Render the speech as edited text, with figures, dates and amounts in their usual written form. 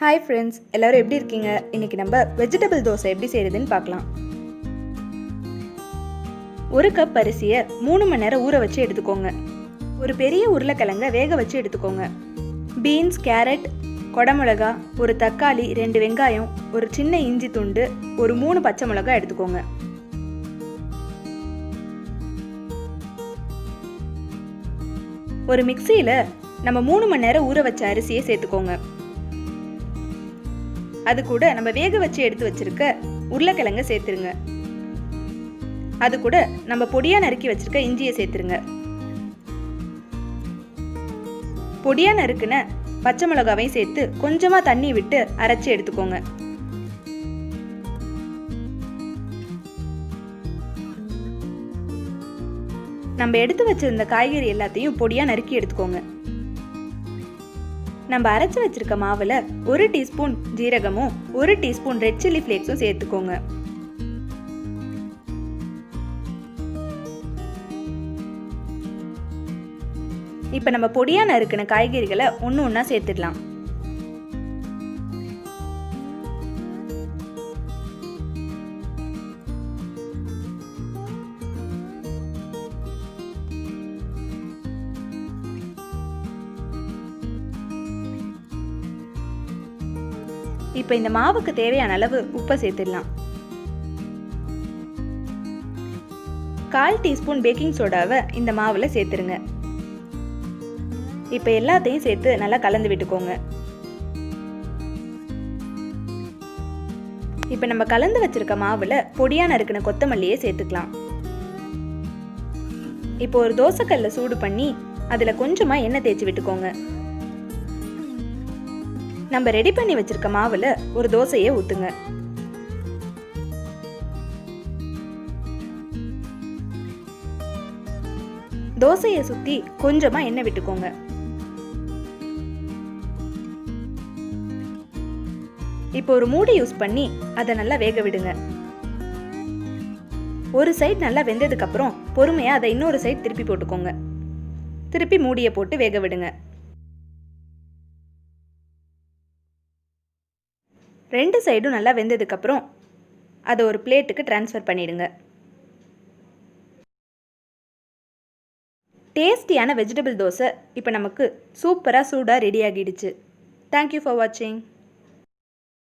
Hi friends, எல்லோரும் எப்படி இருக்கீங்க? இன்றைக்கி நம்ம வெஜிடபிள் தோசை எப்படி செய்கிறதுன்னு பார்க்கலாம். ஒரு கப் அரிசியை 3 மணி நேரம் ஊற வச்சு எடுத்துக்கோங்க. ஒரு பெரிய உருளைக்கிழங்கை வேக வச்சு எடுத்துக்கோங்க. பீன்ஸ், கேரட், கொடமிளகா, ஒரு தக்காளி, 2 வெங்காயம், ஒரு சின்ன இஞ்சி துண்டு, ஒரு 3 பச்சை மிளகாய் எடுத்துக்கோங்க. ஒரு மிக்சியில் நம்ம 3 மணி நேரம் ஊற வச்ச அரிசியை சேர்த்துக்கோங்க. அது கூட நம்ம வேக வச்சு எடுத்து வச்சிருக்க உருளைக்கிழங்க சேர்த்துருங்க. அது கூட நம்ம பொடியா நறுக்கி வச்சிருக்க இஞ்சியை சேர்த்துருங்க. பொடியா நறுக்குன பச்சை மிளகாவையும் சேர்த்து கொஞ்சமா தண்ணி விட்டு அரைச்சி எடுத்துக்கோங்க. நம்ம எடுத்து வச்சிருந்த காய்கறி எல்லாத்தையும் பொடியா நறுக்கி எடுத்துக்கோங்க. நம்ம அரைச்சி வச்சிருக்க மாவில் 1 டீஸ்பூன் ஜீரகமும் 1 டீஸ்பூன் ரெட் சில்லி ஃப்ளேக்ஸும் சேர்த்துக்கோங்க. இப்போ நம்ம பொடியா நறுக்கின காய்கறிகளை ஒன்று ஒன்றா சேர்த்துடலாம். இப்போ இந்த மாவுக்கு தேவையான அளவு உப்பை சேர்த்துடலாம். 1/4 டீஸ்பூன் பேக்கிங் சோடாவை இந்த மாவில் சேர்த்துருங்க. இப்போ எல்லாத்தையும் சேர்த்து நல்லா கலந்து விட்டுக்கோங்க. இப்போ நம்ம கலந்து வச்சிருக்க மாவில் பொடியா நறுக்கின கொத்தமல்லியை சேர்த்துக்கலாம். இப்போ ஒரு தோசைக்கல்லை சூடு பண்ணி அதில் கொஞ்சமாக எண்ணெய் தேய்ச்சி விட்டுக்கோங்க. நம்ம ரெடி பண்ணி வச்சிருக்க மாவுல ஒரு தோசையை ஊத்துங்க. தோசையை சுத்தி கொஞ்சமா எண்ணெய் விட்டுக்கோங்க. இப்போ ஒரு மூடி யூஸ் பண்ணி அதை நல்லா வேக விடுங்க. ஒரு சைடு நல்லா வெந்ததுக்கு அப்புறம் பொறுமையா அதை இன்னொரு சைடு திருப்பி போட்டுக்கோங்க. திருப்பி மூடியை போட்டு வேக விடுங்க. 2 சைடும் நல்லா வெந்ததுக்கப்புறம் அதை ஒரு பிளேட்டுக்கு ட்ரான்ஸ்ஃபர் பண்ணிடுங்க. டேஸ்டியான வெஜிடபிள் தோசை இப்போ நமக்கு சூப்பராக சூடாக ரெடி ஆகிடுச்சு. தேங்க்யூ ஃபார் வாட்சிங்.